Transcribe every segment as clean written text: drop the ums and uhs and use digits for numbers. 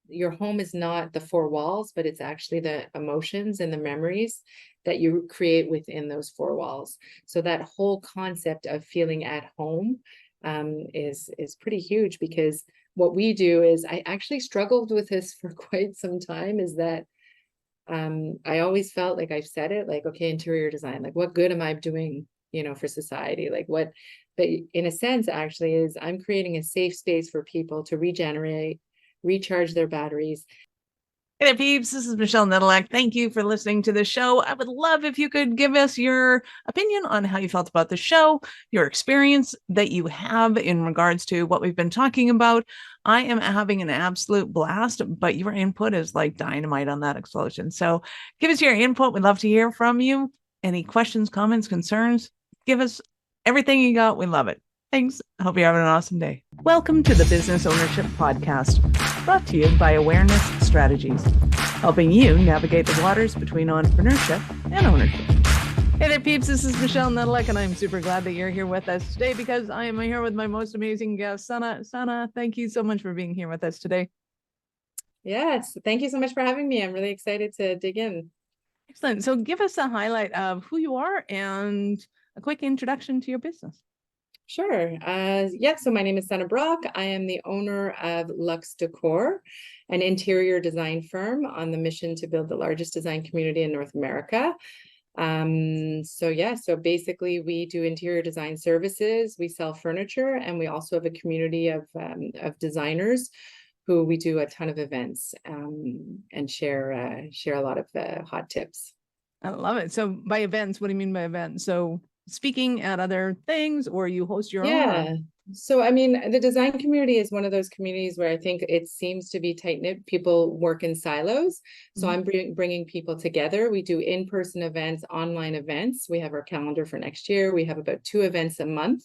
your home is not the four walls, but it's actually the emotions and the memories that you create within those four walls. So that whole concept of feeling at home is pretty huge, because what we do is, I actually struggled with this for quite some time, is that I always felt like, I've said it, like, okay, interior design, like what good am I doing, for society? Like what, but in a sense, actually, is I'm creating a safe space for people to regenerate, recharge their batteries. Hey there, peeps. This is Michelle Nedelak. Thank you for listening to the show. I would love if you could give us your opinion on how you felt about the show, your experience that you have in regards to what we've been talking about. I am having an absolute blast, but your input is like dynamite on that explosion. So give us your input. We'd love to hear from you. Any questions, comments, concerns? Give us everything you got. We love it. Thanks. I hope you're having an awesome day. Welcome to the Business Ownership Podcast, brought to you by Awareness Strategies, helping you navigate the waters between entrepreneurship and ownership. Hey there, peeps. This is Michelle Nedelak, and I'm super glad that you're here with us today, because I am here with my most amazing guest, Sun Ah. Sun Ah, thank you so much for being here with us today. Yes, thank you so much for having me. I'm really excited to dig in. Excellent. So give us a highlight of who you are and a quick introduction to your business. Sure. Yeah, so my name is Sun Ah Brock. I am the owner of Luxe Decor, an interior design firm on the mission to build the largest design community in North America. So basically we do interior design services, we sell furniture, and we also have a community of designers who we do a ton of events and share a lot of hot tips. I love it. So by events, what do you mean by events? So speaking at other things, or you host your own? Yeah. So, I mean, the design community is one of those communities where I think it seems to be tight-knit. People work in silos. So I'm bringing people together. We do in-person events, online events. We have our calendar for next year. We have about 2 events a month,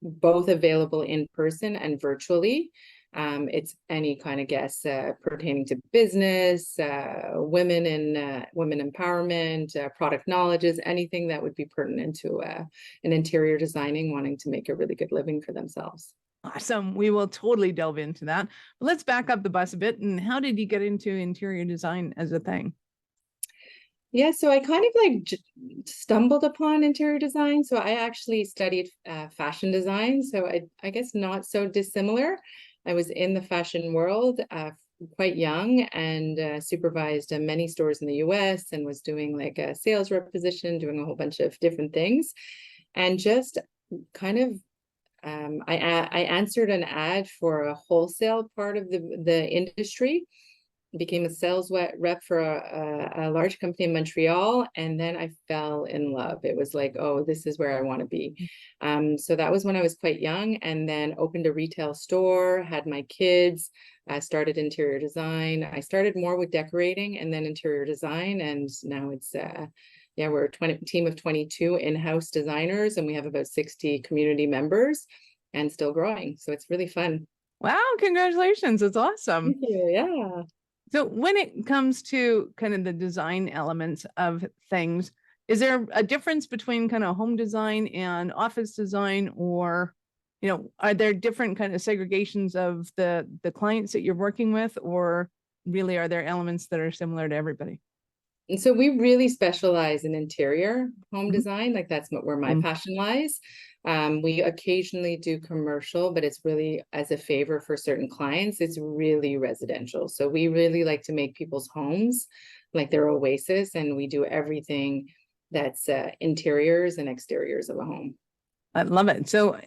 both available in person and virtually. It's any kind of guests pertaining to business, women and women empowerment, product knowledges, anything that would be pertinent to an interior designing, wanting to make a really good living for themselves. Awesome. We will totally delve into that. But let's back up the bus a bit. And how did you get into interior design as a thing? Yeah, so I kind of like stumbled upon interior design. So I actually studied fashion design. So I guess not so dissimilar. I was in the fashion world quite young, and supervised many stores in the US, and was doing like a sales rep position, doing a whole bunch of different things. And just kind of I answered an ad for a wholesale part of the industry, became a sales rep for a large company in Montreal, and then I fell in love. It was like, oh, this is where I want to be. So that was when I was quite young, and then opened a retail store, had my kids, started interior design. I started more with decorating and then interior design, and now it's yeah, we're a team of 22 in-house designers, and we have about 60 community members, and still growing. So it's really fun. Wow, congratulations. It's awesome. Thank you. Yeah. So when it comes to kind of the design elements of things, is there a difference between kind of home design and office design, or, are there different kind of segregations of the clients that you're working with, or really are there elements that are similar to everybody? And so we really specialize in interior home design. Like that's where my passion lies. We occasionally do commercial, but it's really as a favor for certain clients. It's really residential. So we really like to make people's homes like their oasis, and we do everything that's interiors and exteriors of a home. I love it. So,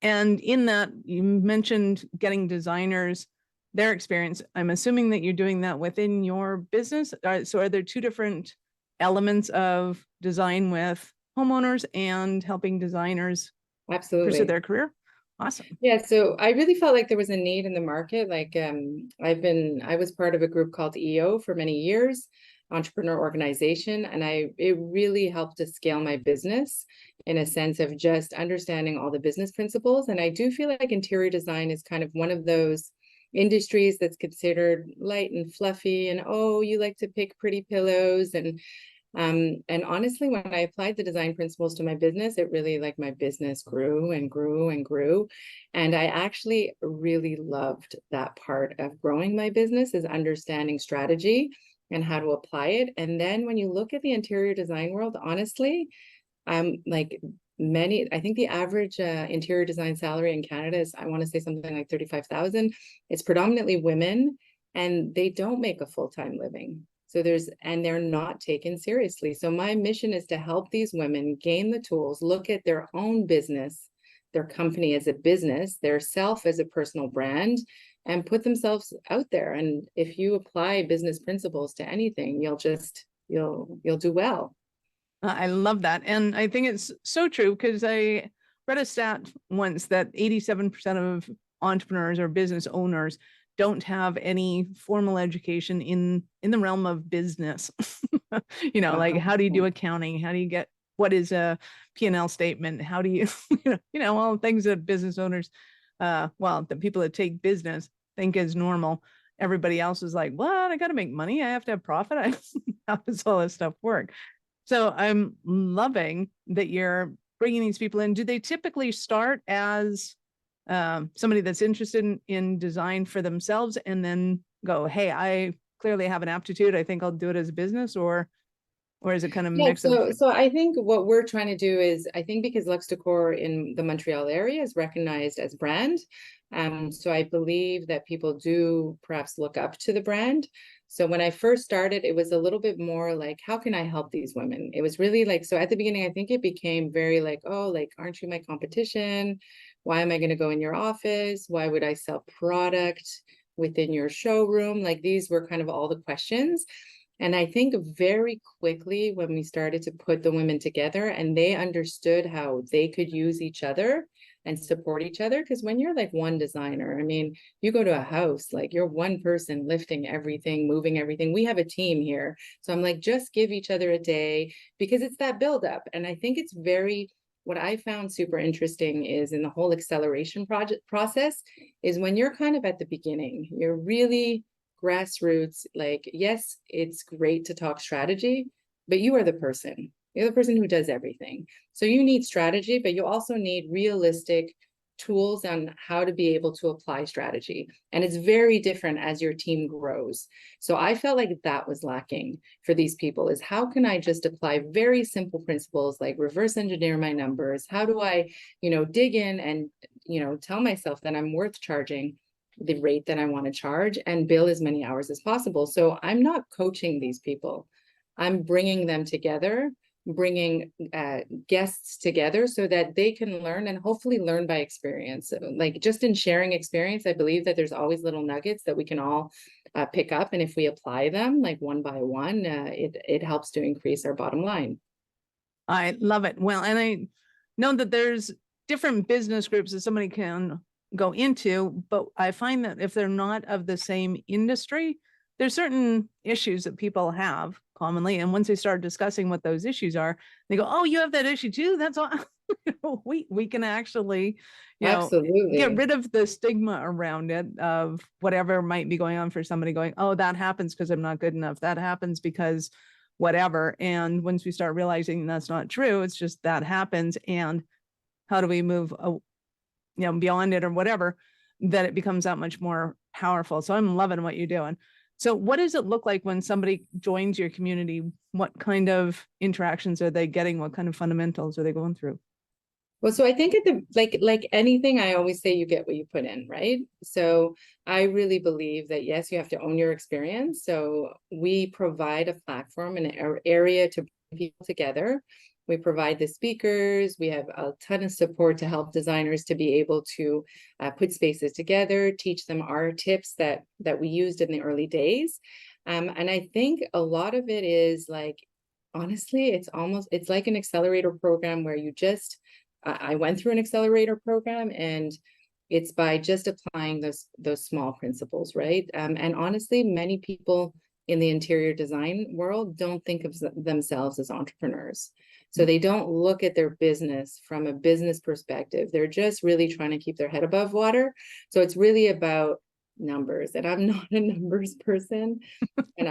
and in that, you mentioned getting designers their experience. I'm assuming that you're doing that within your business. So are there two different elements of design with homeowners and helping designers pursue Absolutely. their career? Awesome. Yeah, so I really felt like there was a need in the market. Like I was part of a group called EO for many years, entrepreneur organization, and it really helped to scale my business in a sense of just understanding all the business principles. And I do feel like interior design is kind of one of those industries that's considered light and fluffy, and oh, you like to pick pretty pillows, and And honestly, when I applied the design principles to my business, it really, like, my business grew and grew and grew. And I actually really loved that part of growing my business, is understanding strategy and how to apply it. And then when you look at the interior design world, honestly, like, I think the average interior design salary in Canada is, I want to say, something like 35,000. It's predominantly women, and they don't make a full-time living. So they're not taken seriously. So my mission is to help these women gain the tools, look at their own business, their company as a business, their self as a personal brand, and put themselves out there. And if you apply business principles to anything, you'll do well. I love that. And I think it's so true, because I read a stat once that 87% of entrepreneurs or business owners don't have any formal education in the realm of business. Like, how do you do accounting? How do you get, what is a P&L statement? How do you, all the things that business owners, the people that take business think is normal. Everybody else is like, what? I got to make money. I have to have profit. How does all this stuff work? So I'm loving that you're bringing these people in. Do they typically start as somebody that's interested in design for themselves and then go, hey, I clearly have an aptitude, I think I'll do it as a business, or is it kind of Yeah, mix of? so I think what we're trying to do is, I think because Luxe Decor in the Montreal area is recognized as brand, so I believe that people do perhaps look up to the brand. So when I first started, it was a little bit more like, how can I help these women? It was really like, so at the beginning, I think it became very like, oh, like, aren't you my competition? Why am I going to go in your office? Why would I sell product within your showroom? Like, these were kind of all the questions. And I think very quickly, when we started to put the women together and they understood how they could use each other and support each other, because when you're like one designer, I mean, you go to a house, like, you're one person lifting everything, moving everything. We have a team here. So I'm like, just give each other a day, because it's that buildup. And I think what I found super interesting is, in the whole acceleration process, is when you're kind of at the beginning, you're really grassroots. Like, yes, it's great to talk strategy, but you are the person. You're the person who does everything. So you need strategy, but you also need realistic tools on how to be able to apply strategy. And it's very different as your team grows. So I felt like that was lacking for these people, is how can I just apply very simple principles, like reverse engineer my numbers? How do I, dig in and, tell myself that I'm worth charging the rate that I want to charge and bill as many hours as possible. So I'm not coaching these people. I'm bringing them together, bringing guests together so that they can learn, and hopefully learn by experience. So, like, just in sharing experience, I believe that there's always little nuggets that we can all pick up. And if we apply them like one by one, it helps to increase our bottom line. I love it. Well, and I know that there's different business groups that somebody can go into, but I find that if they're not of the same industry, there's certain issues that people have commonly. And once they start discussing what those issues are, they go, oh, you have that issue too? That's all. We can actually, Absolutely. get rid of the stigma around it of whatever might be going on for somebody going, oh, that happens because I'm not good enough. That happens because whatever. And once we start realizing that's not true, it's just that happens. And how do we move beyond it or whatever, that it becomes that much more powerful. So I'm loving what you're doing. So what does it look like when somebody joins your community? What kind of interactions are they getting? What kind of fundamentals are they going through? Well, so I think at the like anything, I always say you get what you put in, right? So I really believe that, yes, you have to own your experience. So we provide a platform and an area to bring people together. We provide the speakers. We have a ton of support to help designers to be able to put spaces together, teach them our tips that we used in the early days. And I think a lot of it is like, honestly, it's like an accelerator program where I went through an accelerator program, and it's by just applying those small principles, right? And honestly, many people in the interior design world don't think of themselves as entrepreneurs. So they don't look at their business from a business perspective. They're just really trying to keep their head above water. So it's really about numbers, and I'm not a numbers person. And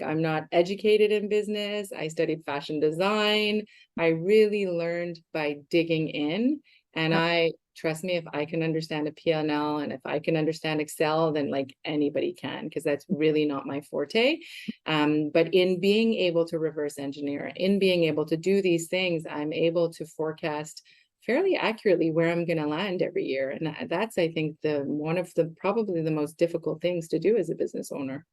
I'm not educated in business. I studied fashion design. I really learned by digging in. And Yep. I trust me, if I can understand a P&L and if I can understand Excel, then like anybody can, because that's really not my forte. But in being able to reverse engineer, in being able to do these things, I'm able to forecast fairly accurately where I'm going to land every year. And that's, I think, the one of the probably the most difficult things to do as a business owner.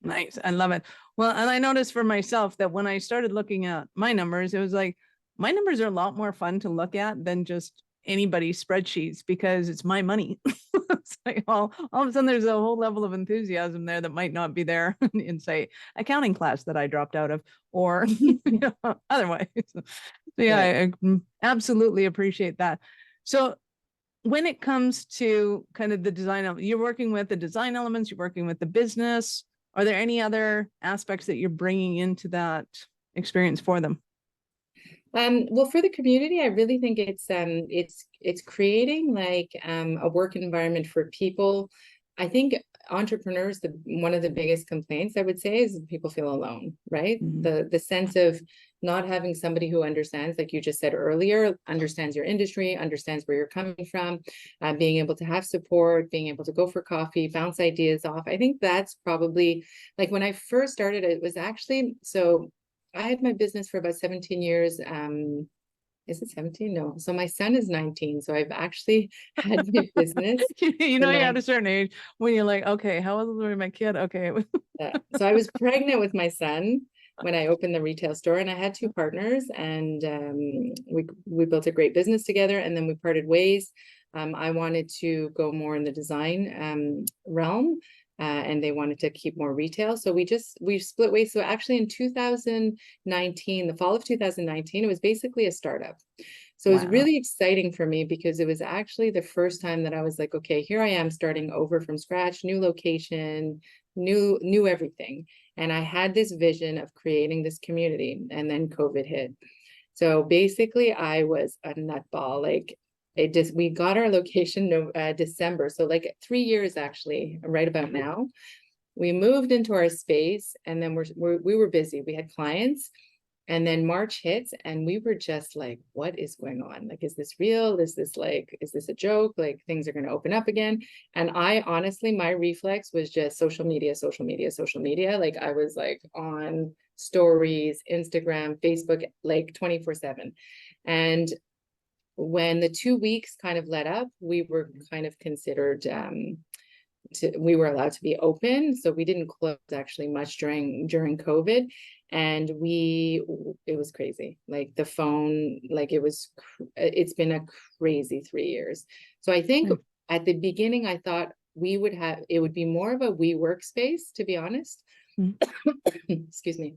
Nice. I love it. Well, and I noticed for myself that when I started looking at my numbers, it was like my numbers are a lot more fun to look at than just anybody's spreadsheets because it's my money. It's like all of a sudden there's a whole level of enthusiasm there that might not be there in, say, accounting class that I dropped out of or otherwise. So, yeah, I absolutely appreciate that. So when it comes to kind of the design, you're working with the design elements, you're working with the business. Are there any other aspects that you're bringing into that experience for them? Well, for the community, I really think it's creating like a work environment for people. I think entrepreneurs, one of the biggest complaints I would say is people feel alone, right? Mm-hmm. The sense of not having somebody who understands, like you just said earlier, understands your industry, understands where you're coming from, being able to have support, being able to go for coffee, bounce ideas off. I think that's probably like when I first started, it was actually so. I had my business for about 17 years. Is it 17? No. So my son is 19. So I've actually had my business You for know, you're at a 9. certain age when you're like, okay, how old was my kid? Okay. So I was pregnant with my son when I opened the retail store, and I had 2 partners, and we built a great business together, and then we parted ways. I wanted to go more in the design realm, and they wanted to keep more retail. So we split ways. So actually in 2019, the fall of 2019, it was basically a startup. So it was Wow. really exciting for me because it was actually the first time that I was like, okay, here I am starting over from scratch, new location, new everything. And I had this vision of creating this community, and then COVID hit. So basically I was a nutball. Like we got our location December. So like 3 years actually, right about now. We moved into our space, and then we were busy. We had clients, and then March hits, and we were just like, what is going on? Like, is this real? Is this a joke? Like, things are going to open up again. And I honestly, my reflex was just social media, social media, social media. Like, I was like on stories, Instagram, Facebook, like 24/7. And when the 2 weeks kind of let up, we were kind of considered we were allowed to be open, so we didn't close actually much during COVID. And it was crazy, like the phone, like it's been a crazy 3 years. So I think at the beginning I thought it would be more of a workspace, to be honest. Excuse me.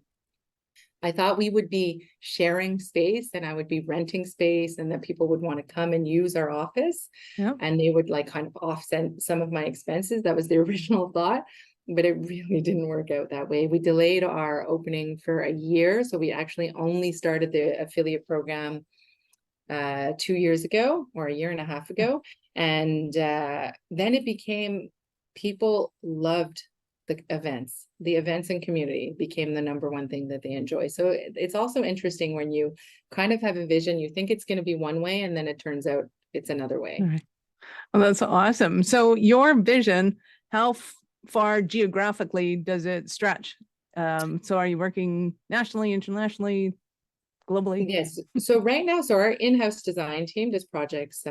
I thought we would be sharing space, and I would be renting space, and that people would want to come and use our office, Yeah. and they would like kind of offset some of my expenses. That was the original thought, but it really didn't work out that way. We delayed our opening for a year. So we actually only started the affiliate program 2 years ago, or a year and a half ago. And then it became, people loved the events and community became the number one thing that they enjoy. So it's also interesting when you kind of have a vision, you think it's going to be one way, and then it turns out it's another way. All right. Well, that's awesome. So your vision, how far geographically does it stretch? So are you working nationally, internationally, globally? Yes. So right now, so our in-house design team does projects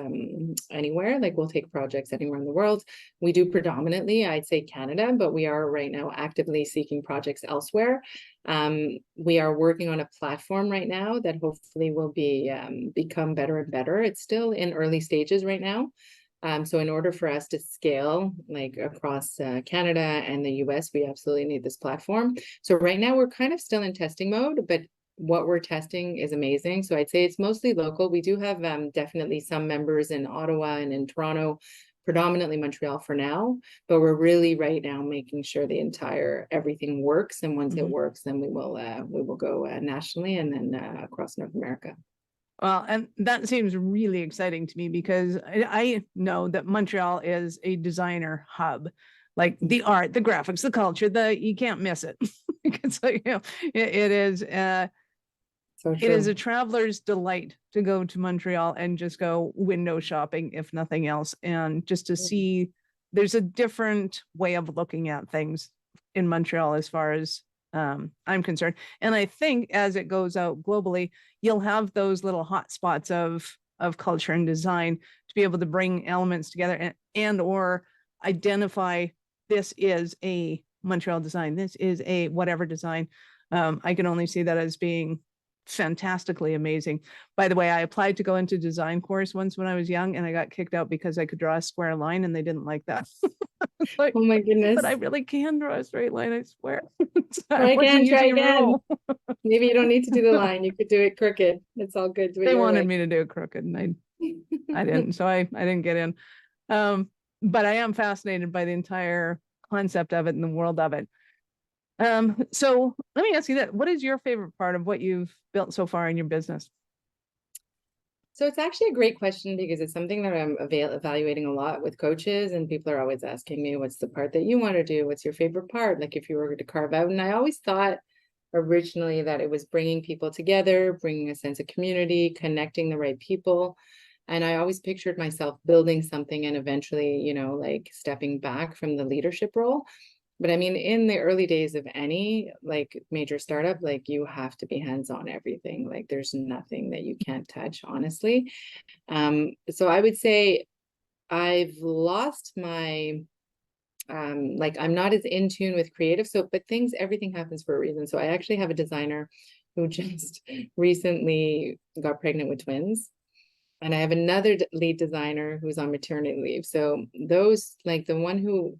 anywhere. Like, we'll take projects anywhere in the world. We do predominantly, I'd say, Canada, but we are right now actively seeking projects elsewhere. We are working on a platform right now that hopefully will become better and better. It's still in early stages right now. So in order for us to scale like across Canada and the US, we absolutely need this platform. So right now we're kind of still in testing mode, but what we're testing is amazing. So I'd say it's mostly local. We do have definitely some members in Ottawa and in Toronto, predominantly Montreal for now, but we're really right now making sure everything works. And once it works, then we will go nationally, and then across North America. Well, and that seems really exciting to me because I know that Montreal is a designer hub, like the art, the graphics, the culture, you can't miss it. It's like, it is, So it is true. a traveler's delight to go to Montreal and just go window shopping, if nothing else, and just to see there's a different way of looking at things in Montreal as far as I'm concerned. And I think as it goes out globally, you'll have those little hot spots of culture and design to be able to bring elements together and or identify this is a Montreal design, this is a whatever design. I can only see that as being fantastically amazing. By the way, I applied to go into design course once when I was young and I got kicked out because I could draw a square line and they didn't like that. Like, Oh my but I goodness. really can draw a straight line, I swear. So I Try wasn't again, try using a again. rule. Maybe you don't need to do the line. You could do it crooked. It's all good. Do it They your wanted way. me to do it crooked and I didn't. So I didn't get in. But I am fascinated by the entire concept of it and the world of it. So let me ask you that. What is your favorite part of what you've built so far in your business? So it's actually a great question because it's something that I'm evaluating a lot with coaches, and people are always asking me, what's the part that you want to do? What's your favorite part? Like if you were to carve out. And I always thought originally that it was bringing people together, bringing a sense of community, connecting the right people. And I always pictured myself building something and eventually, like stepping back from the leadership role. But I mean, in the early days of any like major startup, like you have to be hands on everything. Like there's nothing that you can't touch, honestly. So I would say I've lost my like I'm not as in tune with creative. So, but everything happens for a reason. So I actually have a designer who just recently got pregnant with twins. And I have another lead designer who's on maternity leave. So those, like the one who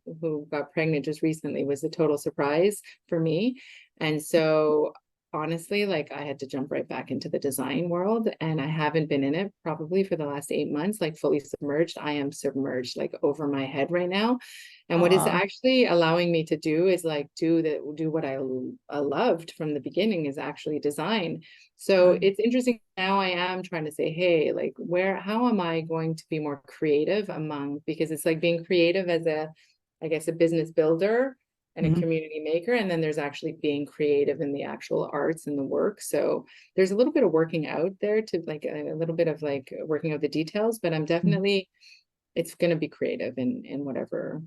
got pregnant just recently was a total surprise for me. And so honestly, like I had to jump right back into the design world, and I haven't been in it probably for the last 8 months, like fully submerged. I am submerged like over my head right now. And what it's Aw, actually allowing me to do is like do what I loved from the beginning, is actually design. So right. it's interesting now. I am trying to say, hey, like how am I going to be more creative because it's like being creative as I guess, a business builder and a Mhm. community maker. And then there's actually being creative in the actual arts and the work. So there's a little bit of working out there to like a little bit of like working out the details, but I'm Mhm. definitely, it's going to be creative in whatever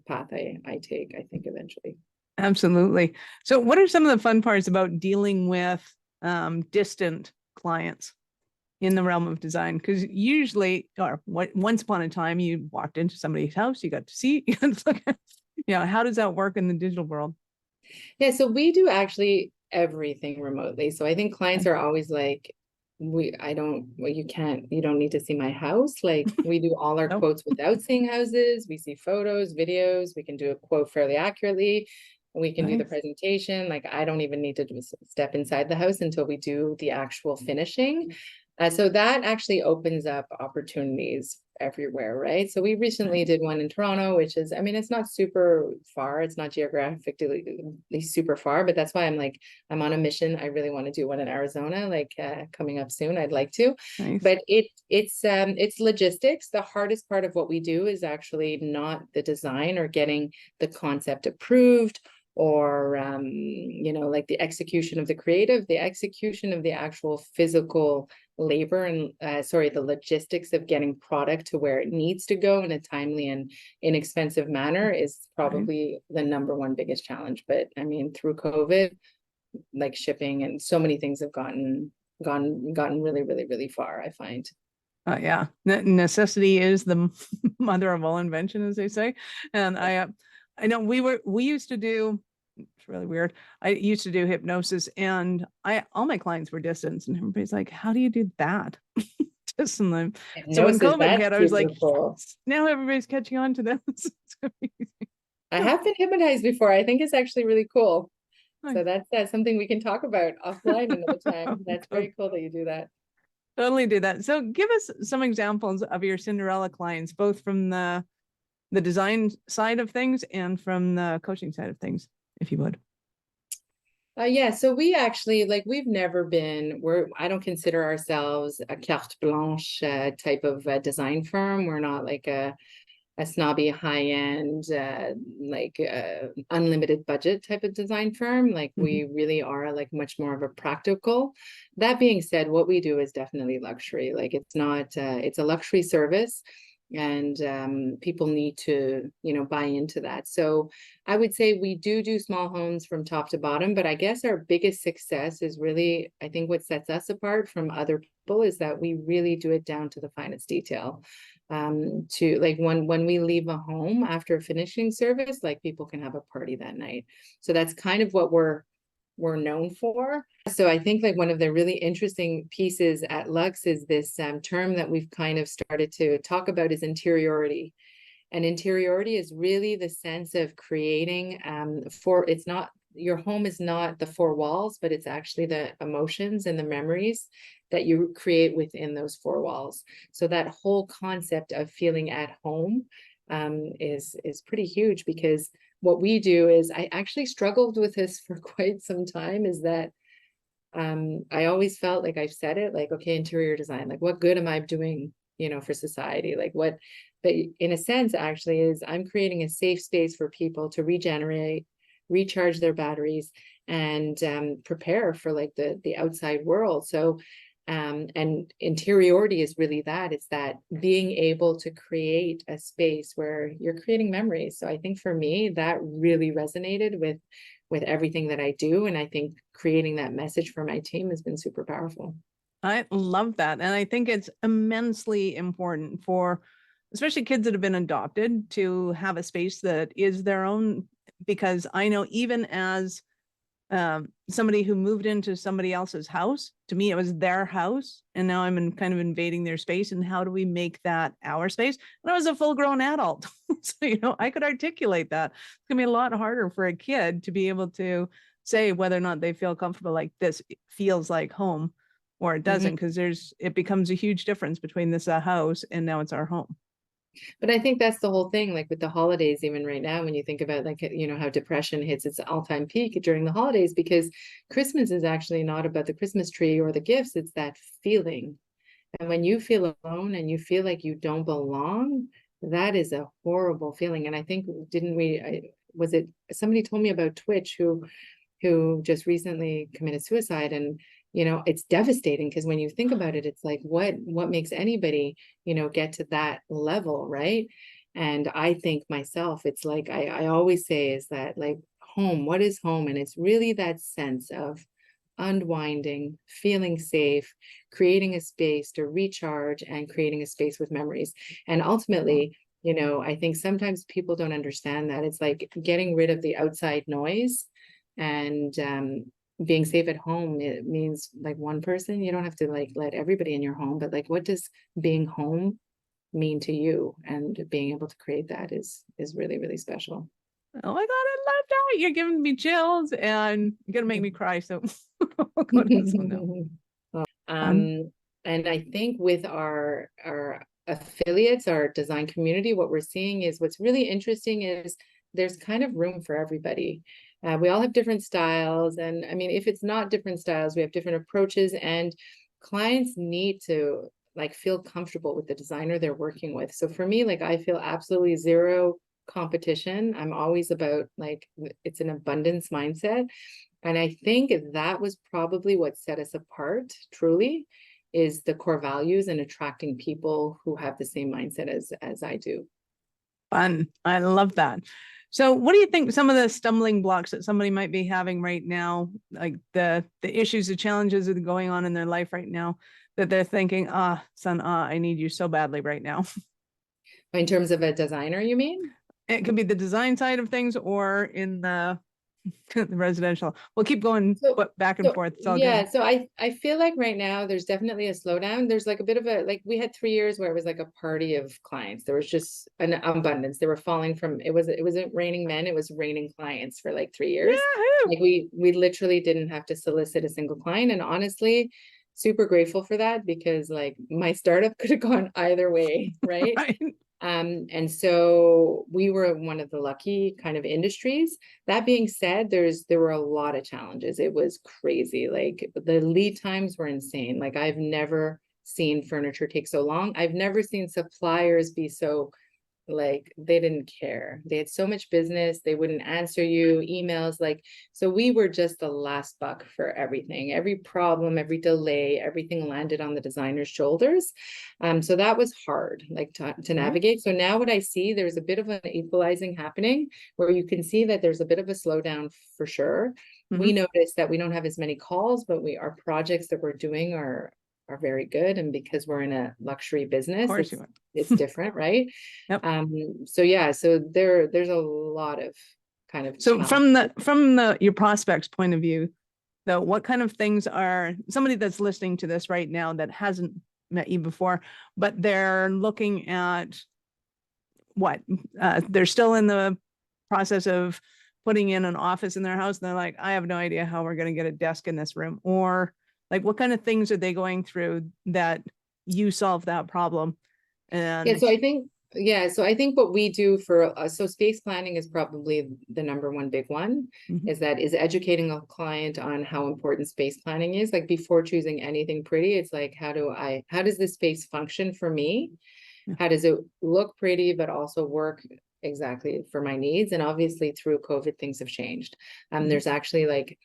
path I take, I think eventually. Absolutely. So what are some of the fun parts about dealing with distant clients in the realm of design? Because usually, or once upon a time, you walked into somebody's house, you got to see, you got to look at, how does that work in the digital world? Yeah, so we do actually everything remotely. So I think clients Okay. are always like, you don't need to see my house. Like we do all our Nope. quotes without seeing houses. We see photos, videos. We can do a quote fairly accurately. We can do the Nice. presentation. Like I don't even need to just step inside the house until we do the actual finishing. So that actually opens up opportunities everywhere, right? So we recently Nice. did one in Toronto, which is, I mean, it's not super far. It's not geographically super far, but that's why I'm on a mission. I really want to do one in Arizona, like coming up soon. I'd like to, Nice. but it's logistics. The hardest part of what we do is actually not the design or getting the concept approved or like the execution of the creative, the execution of the actual physical labor and the logistics of getting product to where it needs to go in a timely and inexpensive manner is Right. probably the number one biggest challenge. But I mean, through COVID, like shipping and so many things have gotten really, really, really far, I find. Yeah. Necessity is the mother of all invention, as they say. And I know we used to do, it's really weird. I used to do hypnosis and all my clients were distance and everybody's like, how do you do that? Just in them. So when Hypnosis, COVID that's hit, I was like, super cool. yes, now everybody's catching on to this. It's amazing. I have been hypnotized before. I think it's actually really cool. So Nice. that's something we can talk about offline another time. That's very cool that you do that. Totally do that. So give us some examples of your Cinderella clients, both from the design side of things and from the coaching side of things, if you would. Yeah, so we actually like we've never been I don't consider ourselves a carte blanche type of design firm. We're not like a snobby high-end unlimited budget type of design firm. Like Mhm. we really are like much more of a practical. That being said, what we do is definitely luxury. Like it's not it's a luxury service, and people need to, you know, buy into that. So I would say we do small homes from top to bottom, but I guess our biggest success is really, I think what sets us apart from other people is that we really do it down to the finest detail. To like when we leave a home after a finishing service, like people can have a party that night. So that's kind of what we're known for. So I think like one of the really interesting pieces at Lux is this term that we've kind of started to talk about is interiority. And interiority is really the sense of creating it's not, your home is not the four walls, but it's actually the emotions and the memories that you create within those four walls. So that whole concept of feeling at home is pretty huge, because what we do is, I actually struggled with this for quite some time, is that I always felt like, I've said it, like, okay, interior design, like what good am I doing, you know, for society? Like what, but in a sense, actually, is I'm creating a safe space for people to regenerate, recharge their batteries, and prepare for like the outside world. So and interiority is really that, it's that being able to create a space where you're creating memories. So I think for me, that really resonated with everything that I do. And I think creating that message for my team has been super powerful. I love that. And I think it's immensely important for especially kids that have been adopted to have a space that is their own. Because I know even as somebody who moved into somebody else's house, to me, it was their house. And now I'm kind of invading their space. And how do we make that our space? And I was a full grown adult. So, you know, I could articulate that. It's going to be a lot harder for a kid to be able to say whether or not they feel comfortable, like this feels like home or it Mhm. doesn't, because it becomes a huge difference between this a house and now it's our home. But I think that's the whole thing, like with the holidays, even right now, when you think about like, you know, how depression hits its all-time peak during the holidays, because Christmas is actually not about the Christmas tree or the gifts, it's that feeling. And when you feel alone and you feel like you don't belong, that is a horrible feeling. And I think, didn't we, was it somebody told me about Twitch who just recently committed suicide? And you know, it's devastating, because when you think about it, it's like what makes anybody, you know, get to that level, right? And I think myself, it's like I always say is that, like, home, what is home? And it's really that sense of unwinding, feeling safe, creating a space to recharge, and creating a space with memories. And ultimately, you know, I think sometimes people don't understand that it's like getting rid of the outside noise, and being safe at home. It means like one person, you don't have to like let everybody in your home, but like what does being home mean to you? And being able to create that is really, really special. Oh my God, I love that. You're giving me chills and you're going to make me cry. So I'll go to this one now. Fun. Um, and I think with our affiliates, our design community, what we're seeing is, what's really interesting is there's kind of room for everybody. We all have different styles, and I mean, if it's not different styles, we have different approaches, and clients need to like feel comfortable with the designer they're working with. So for me, like, I feel absolutely zero competition. I'm always about like, it's an abundance mindset. And I think that was probably what set us apart, truly, is the core values and attracting people who have the same mindset as I do. Fun. I love that. So what do you think some of the stumbling blocks that somebody might be having right now, like the issues, the challenges that are going on in their life right now, that they're thinking, ah, Sun Ah, I need you so badly right now. In terms of a designer, you mean? It could be the design side of things or in the, the residential. We'll keep going So, back and so forth. It's all good. yeah, so I feel like right now there's definitely a slowdown. There's like a bit of a, like, we had 3 years where it was like a party of clients. There was just an abundance. They were falling from, it wasn't raining men, it was raining clients for like 3 years. Yahoo! Like we literally didn't have to solicit a single client. And honestly, super grateful for that, because like my startup could have gone either way, right? Right. And so we were one of the lucky kind of industries. That being said, there were a lot of challenges. It was crazy. Like the lead times were insane. Like I've never seen furniture take so long. I've never seen suppliers be so, like, they didn't care. They had so much business, they wouldn't answer you emails. Like, so we were just the last buck for everything. Every problem, every delay, everything landed on the designer's shoulders. So that was hard, like to navigate. So now what I see, there's a bit of an equalizing happening where you can see that there's a bit of a slowdown for sure. We notice that we don't have as many calls, but our projects that we're doing are very good. And because we're in a luxury business, it's different, right? Yep. So yeah, so there's a lot of kind of so from your prospects point of view, though, what kind of things are somebody that's listening to this right now that hasn't met you before, but they're looking at what they're still in the process of putting in an office in their house, and they're like, I have no idea how we're going to get a desk in this room, or like what kind of things are they going through that you solve that problem? And so I think what we do for so space planning is probably the number one big one. Is educating a client on how important space planning is. Like before choosing anything pretty, it's like, how does this space function for me? How does it look pretty but also work exactly for my needs? And obviously through COVID things have changed. There's actually like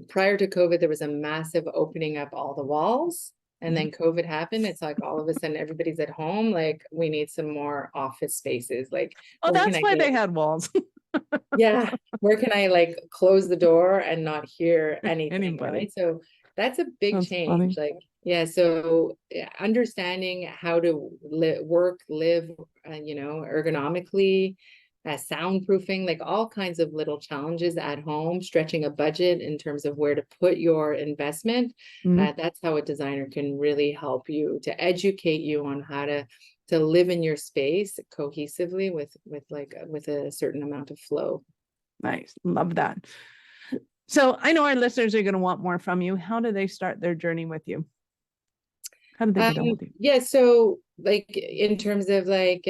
prior to COVID, there was a massive opening up all the walls. And then COVID happened. It's like all of a sudden everybody's at home. Like we need some more office spaces. Like, that's why they had walls. Yeah. Where can I like close the door and not hear anything? Anybody. Right? So that's a big change. Funny. Like, yeah. So understanding how to work, live, ergonomically, soundproofing, like all kinds of little challenges at home, stretching a budget in terms of where to put your investment. That's how a designer can really help you, to educate you on how to live in your space cohesively with a certain amount of flow. Nice. Love that. So I know our listeners are going to want more from you. How do they start their journey with you? How did they get on with you? Yeah, so like in terms of like,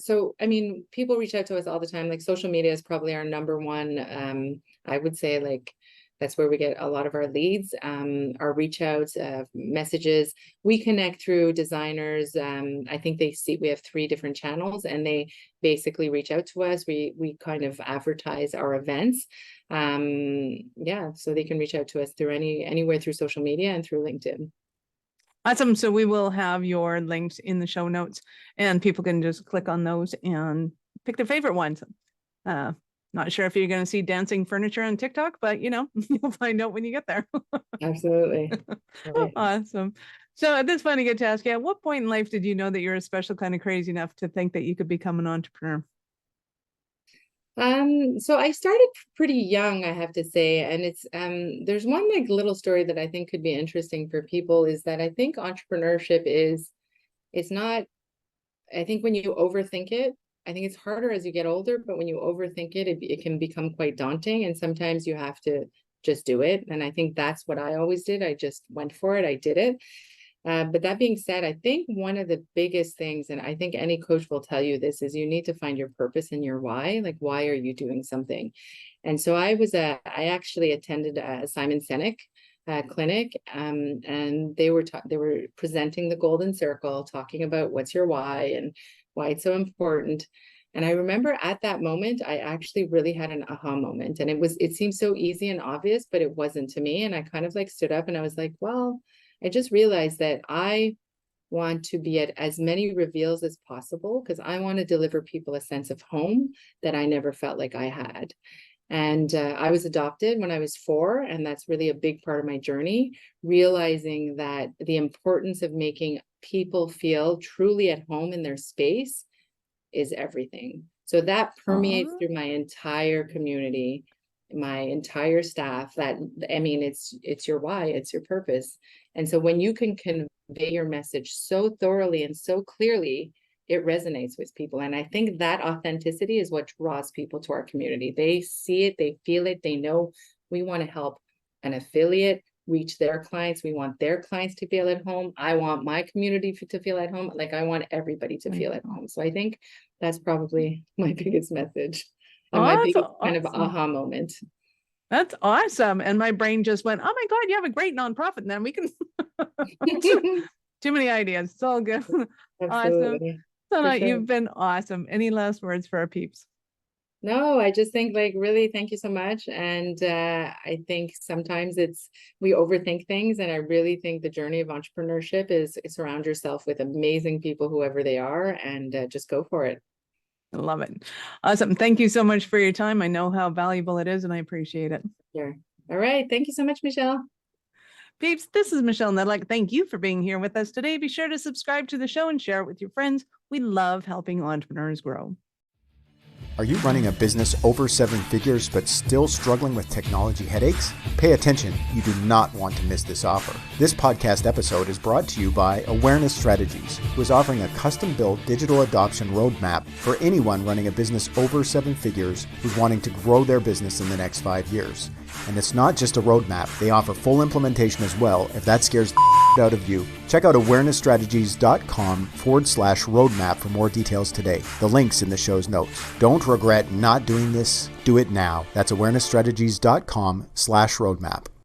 so I mean, people reach out to us all the time. Like social media is probably our number one. I would say like that's where we get a lot of our leads, our reach outs, messages. We connect through designers. I think we have 3 different channels, and they basically reach out to us. We kind of advertise our events. Yeah, so they can reach out to us through anywhere through social media and through LinkedIn. Awesome. So we will have your links in the show notes, and people can just click on those and pick their favorite ones. Not sure if you're going to see dancing furniture on TikTok, but you'll find out when you get there. Absolutely. Right. Awesome. So at this point, I get to ask you, at what point in life did you know that you're a special kind of crazy enough to think that you could become an entrepreneur? So I started pretty young, I have to say, and it's there's one like little story that I think could be interesting for people, is that I think entrepreneurship it's not, I think when you overthink it, I think it's harder as you get older, but when you overthink it, it can become quite daunting, and sometimes you have to just do it. And I think that's what I always did. I just went for it. I did it. But that being said, I think one of the biggest things, and I think any coach will tell you this, is you need to find your purpose and your why. Like, why are you doing something? And so I actually attended a Simon Sinek clinic, and they were presenting the golden circle, talking about what's your why and why it's so important. And I remember at that moment, I actually really had an aha moment, and it seemed so easy and obvious, but it wasn't to me. And I kind of like stood up and I was like, well, I just realized that I want to be at as many reveals as possible, because I want to deliver people a sense of home that I never felt like I had. And I was adopted when I was 4, and that's really a big part of my journey, realizing that the importance of making people feel truly at home in their space is everything. So that permeates through my entire community, my entire staff. That, I mean, it's your why, it's your purpose. And so when you can convey your message so thoroughly and so clearly, it resonates with people. And I think that authenticity is what draws people to our community. They see it, they feel it, they know we want to help an affiliate reach their clients. We want their clients to feel at home. I want my community to feel at home. Like I want everybody to feel at home. So I think that's probably my biggest message and my biggest kind of aha moment. That's awesome. And my brain just went, oh my God, you have a great nonprofit. And then we can too many ideas. It's all good. Awesome. Sun Ah, you've been awesome. Any last words for our peeps? No, I just think like really thank you so much. And I think sometimes we overthink things. And I really think the journey of entrepreneurship is surround yourself with amazing people, whoever they are, and just go for it. I love it. Awesome. Thank you so much for your time. I know how valuable it is and I appreciate it. Sure. All right. Thank you so much, Michelle. Peeps, this is Michelle Nedlick. Thank you for being here with us today. Be sure to subscribe to the show and share it with your friends. We love helping entrepreneurs grow. Are you running a business over 7 figures but still struggling with technology headaches? Pay attention, you do not want to miss this offer. This podcast episode is brought to you by Awareness Strategies, who is offering a custom-built digital adoption roadmap for anyone running a business over 7 figures who's wanting to grow their business in the next 5 years. And it's not just a roadmap, they offer full implementation as well if that scares the out of you. Check out awarenessstrategies.com/roadmap for more details today. The link's in the show's notes. Don't regret not doing this. Do it now. That's awarenessstrategies.com/roadmap.